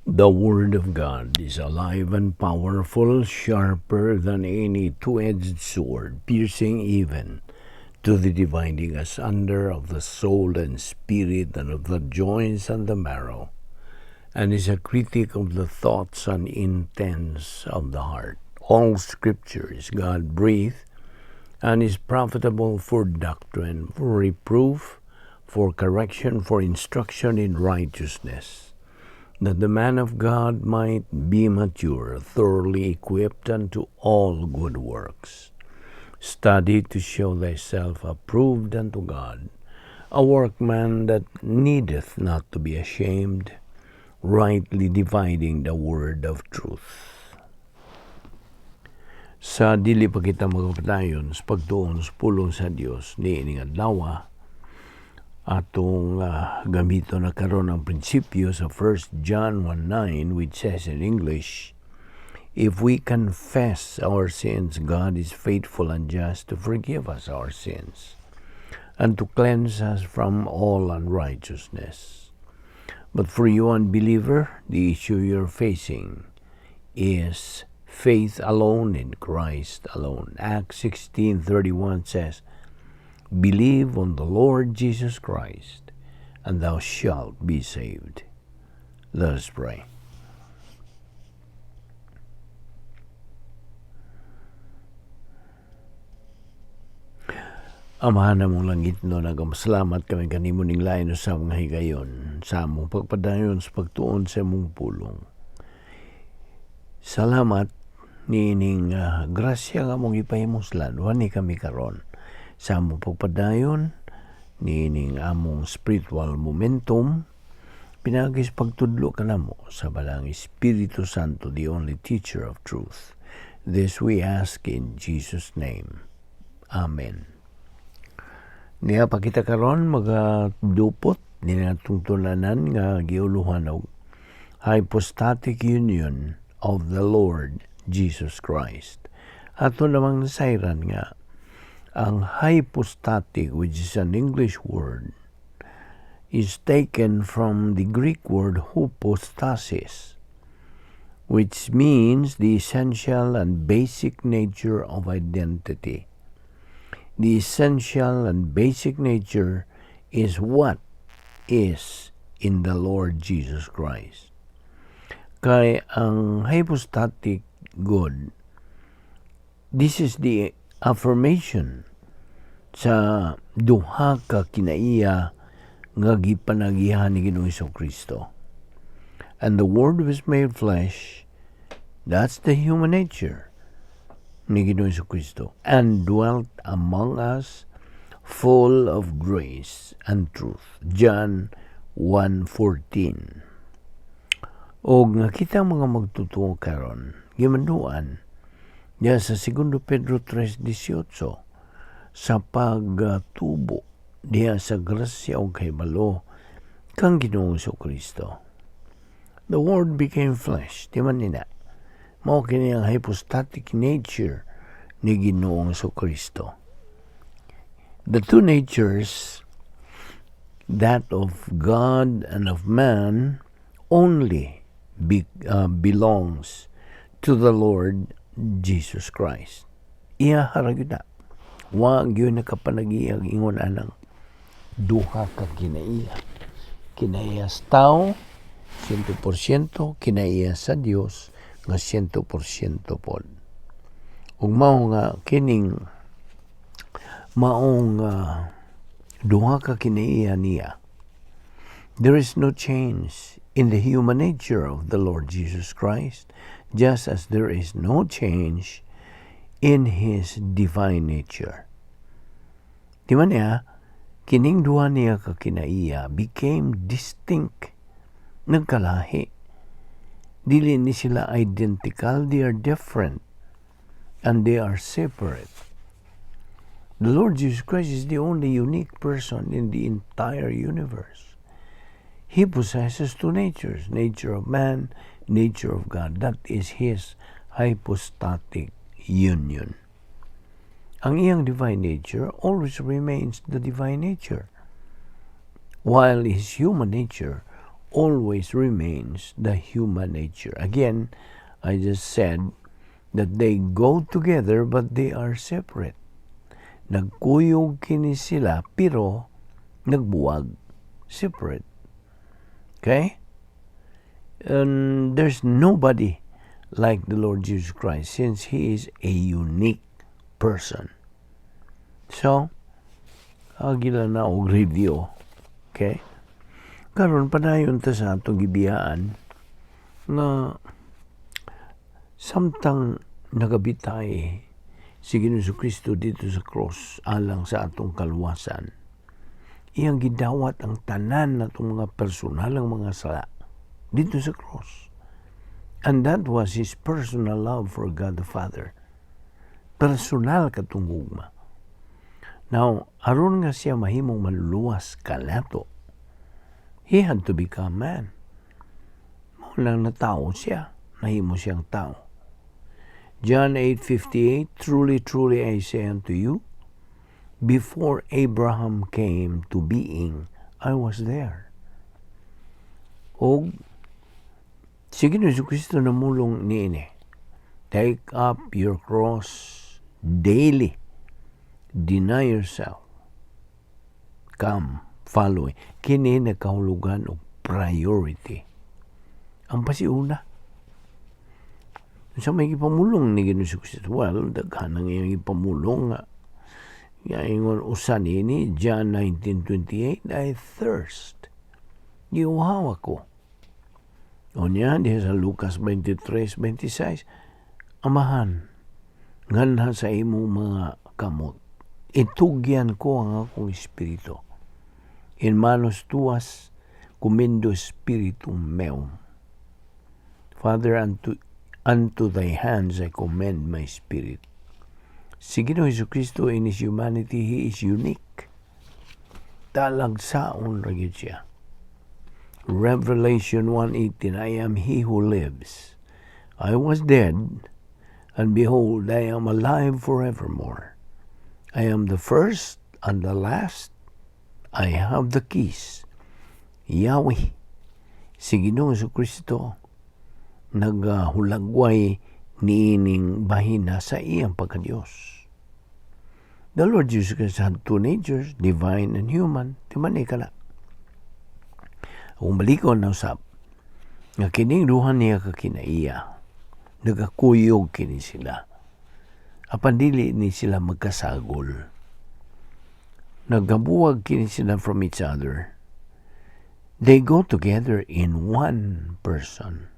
The Word of God is alive and powerful, sharper than any two-edged sword, piercing even to the dividing asunder of the soul and spirit and of the joints and the marrow, and is a critic of the thoughts and intents of the heart. All Scripture is God-breathed and is profitable for doctrine, for reproof, for correction, for instruction in righteousness, that the man of God might be mature, thoroughly equipped unto all good works. Study to show thyself approved unto God, a workman that needeth not to be ashamed, rightly dividing the word of truth. Sa dili pa kita magpadayon sa pagtuon sa pulong sa Dios ni ining adlaw, atong gamito na karon ang prinsipyo sa 1 John 1:9, which says in English, if we confess our sins, God is faithful and just to forgive us our sins and to cleanse us from all unrighteousness. But for you unbeliever, the issue you're facing is faith alone in Christ alone. Acts 16:31 says, believe on the Lord Jesus Christ, and thou shalt be saved. Let us pray. Amahan na mong langit no, nagamasalamat kami kanimo ning lain sa mga higayon, sa among pagpadayon sa pagtuon sa among pulong. Salamat nining grasya nga mong ipahimuslan, wani kami karon sa among pagpadayon, nining among spiritual momentum, pinagis pagtudlo ka namo sa balang Espiritu Santo, the only teacher of truth. This we ask in Jesus' name. Amen. Niya pa kita karon magadupot ni natong tulanan nga giuluhan og hypostatic union of the Lord Jesus Christ. Ato namang nasayran nga ang hypostatic, which is an English word, is taken from the Greek word hypostasis, which means the essential and basic nature of identity. The essential and basic nature is what is in the Lord Jesus Christ. Kay ang hypostatic good, this is the affirmation sa duha ka kinaiya nga gipanagihan ni Ginoong Kristo. And the Word was made flesh, that's the human nature ni Ginoong Kristo, and dwelt among us, full of grace and truth. John 1:14. O nga kita mga magtutuo karon, gimanduan diya sa 2 Pedro 3:18, sa pagtubo diya sa grasya o kahibalo kang Ginoong Kristo. The Word became flesh, di man nina. Mao kini ang hypostatic nature ni Ginoong Kristo. The two natures, that of God and of man, only belongs to the Lord Jesus Christ. Iya haragda. Wag yun nakapanagiyag ingon anang duha ka kinaiya. Kinaiya sa tao, 100%, kinaiya sa Dios, nga 100% pod. Ug mao nga kining maong duha ka kinaiya niya. There is no change in the human nature of the Lord Jesus Christ, just as there is no change in His divine nature. Di man niya, kining duha niya ka kinaiya became distinct, nagkalahi. Dili ni sila identical, they are different, and they are separate. The Lord Jesus Christ is the only unique person in the entire universe. He possesses two natures, nature of man, nature of God. That is His hypostatic union. Ang iyang divine nature always remains the divine nature, while His human nature always remains the human nature. Again, I just said that they go together but they are separate. Nagkuyog kini sila pero nagbuwag. Separate. Okay? And there's nobody like the Lord Jesus Christ since He is a unique person. So, agila na og review. Okay? Karon padayon ta sa atong gibiyaan nga samtang nagabitay si Ginoong Kristo dito sa cross alang sa atong kaluwasan, iyang gidawat ang tanan natong mga personalang mga sala dito sa cross. And that was His personal love for God the Father. Personal katungugma. Now, aron nga siya mahimong maluluwas kalato, He had to become man. Maulang na tao siya. Nahimo siyang tao. John 8:58, truly, truly I say unto you, before Abraham came to being, I was there. O, sige na Kristo na mulong niini. Take up your cross daily. Deny yourself. Come, follow. Kini nakahulugan o priority. Ang pasiuna. Sa may ipamulong ni Ginoong Kristo, well, daghan ang iyang ipamulong nga. Ingon usan ini, John 19:28, I thirst. Giuhaw ako. O niya, diya sa Lucas 23:26, Amahan, nganha sa imong mga kamot, itugyan ko ang akong espiritu. In manos tuas, kumindo espiritu meum. Father, unto thy hands I commend my spirit. Si Ginoong Jesucristo in His humanity, He is unique. Talagsaon ra gyud siya. Revelation 1:18, I am He who lives. I was dead, and behold, I am alive forevermore. I am the first and the last. I have the keys. Yahweh, si Ginoong Jesucristo, naghulagway niining bahina sa iyang pagkadiyos. The Lord Jesus Christ had two natures, divine and human. Timani ka na. Kung balikon na usap, nga kining duha niya kakinaiya, nagakuyog kini sila. Apan dili ni sila magkasagol. Nagabuwag kini sila from each other. They go together in one person.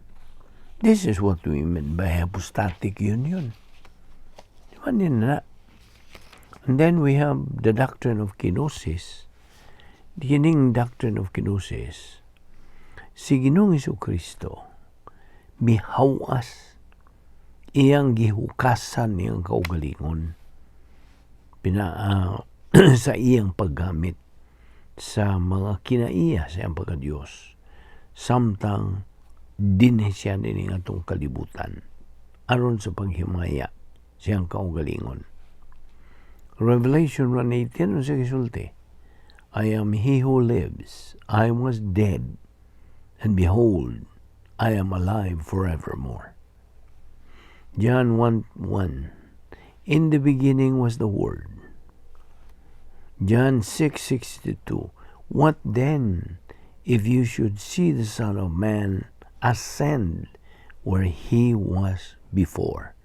This is what we mean by hypostatic union. And then we have the doctrine of kenosis. Dining doctrine of kenosis. Si Ginoong Jesucristo, mihawas, iyang gihukasan niyang kaugalingon sa iyang paggamit sa mga kinaiya sa iyang pagkadiyos. Samtang dinhi siya din ang atong kalibutan aron sa paghimaya siyang kaugalingon. Revelation 1:18 sa gisulti, I am He who lives. I was dead, and behold, I am alive forevermore. John 1:1, in the beginning was the Word. John 6:62, what then if you should see the Son of Man ascend where He was before?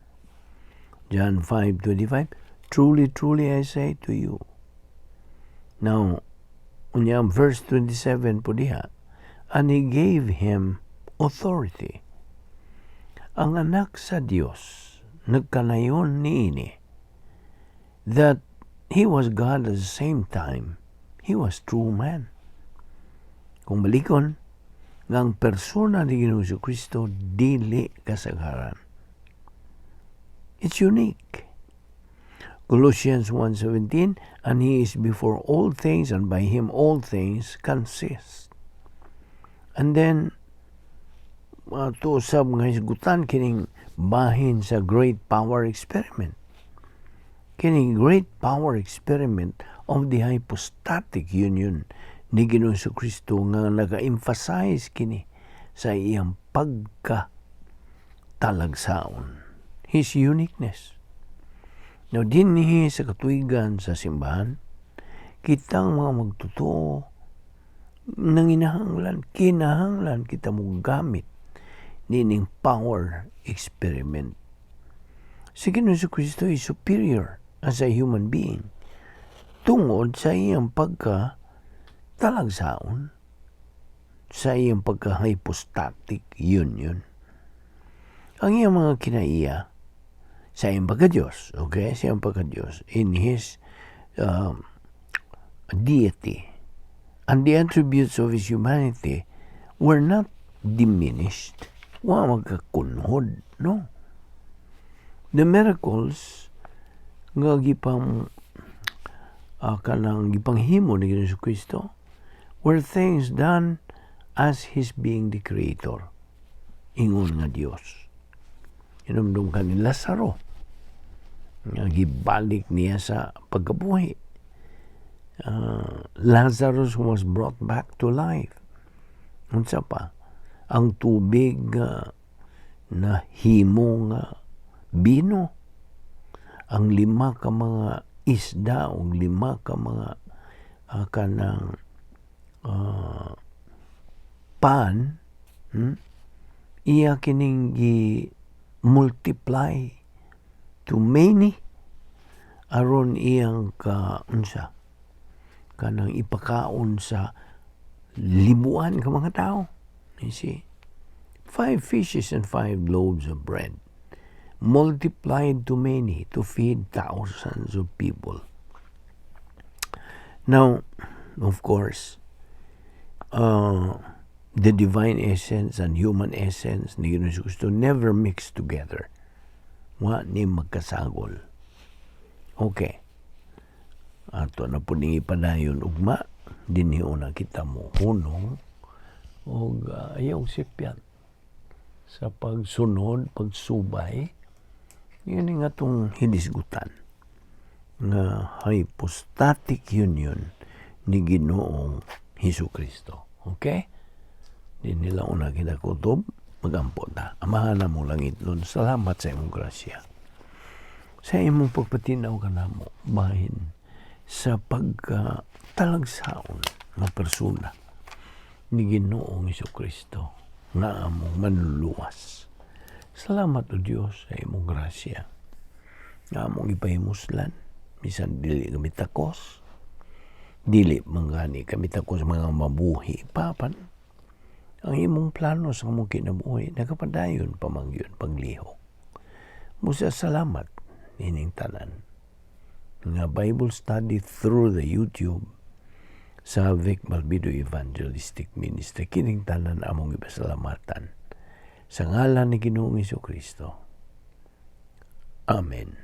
John 5:25, truly, truly I say to you. Now, verse 27 po diha, and He gave Him authority. Ang anak sa Dios nagkanayon niini that He was God at the same time. He was true man. Kung balikon, ang persona ni Ginoong Jesucristo dili kasagaran. It's unique. Colossians 1:17, and He is before all things, and by Him all things consist. And then, to usab nga hisgutan kining bahin sa great power experiment. Kining great power experiment of the hypostatic union ni Ginoong Kristo nga naga-emphasize kini sa iyang pagka-talagsaon, his uniqueness. Now, dinhi sa katuigan sa simbahan, kitang mga magtotoo kinahanglan kita mo gamit nining power experiment. Si Ginoong Kristo is superior as a human being tungod sa iyang pagka-talagsaon, sa iyang pagka-hypostatic union. Ang iyang mga kinaiya sa iyang pagka-Diyos, okay? Sa iyang pagka-Diyos in his deity. And the attributes of his humanity were not diminished. Wa magkakunhod, no? The miracles nga gipanghimo ni Ginoong Kristo were things done as his being the creator. Ingon nga Dios. Inumdum ka ni Lazaro nga gibalik niya sa pagkabuhi. Lazarus was brought back to life. Unsa pa? Ang tubig na himo nga bino. Ang 5 ka mga isda o 5 ka mga pan, iya kining multiply to many aron iyang kanang ipakaon sa libuan ka mga tao. You see? 5 fishes and 5 loaves of bread multiplied to many to feed thousands of people. Now, of course, the divine essence and human essence ni Ginoong Kristo never mix together. Wa ni magkasagol. Okay. Ato na po ni ipadayon ugma, dinhi una kita mo hunong o ayaw sipyan sa pagsunod, pagsubay, yun nga itong hinisgutan nga hypostatic union ni Ginoong Jesucristo. Okay? Di nila una kita kutob, magampo na. Amahan na mo langit nun. Salamat sa imong grasya. Sa imong pagpatinaw ka na mo, bahin sa pagtalagsaon na persona ni Ginoong Jesucristo na among manluluwas. Salamat o Diyos sa imong grasya. Nga among ipahimuslan, bisan dili kami takos, dili mangani kami takos mga mabuhi papan. Ang imong plano sa among kinabuhi, nakapadayon pamangyon pagliho. Musa salamat nining tanan. Nga Bible study through the YouTube sa Balbido Evangelistic Ministry. Kining tanan among ipasalamatan. Sa ngalan ni Ginoong Jesucristo. Amen.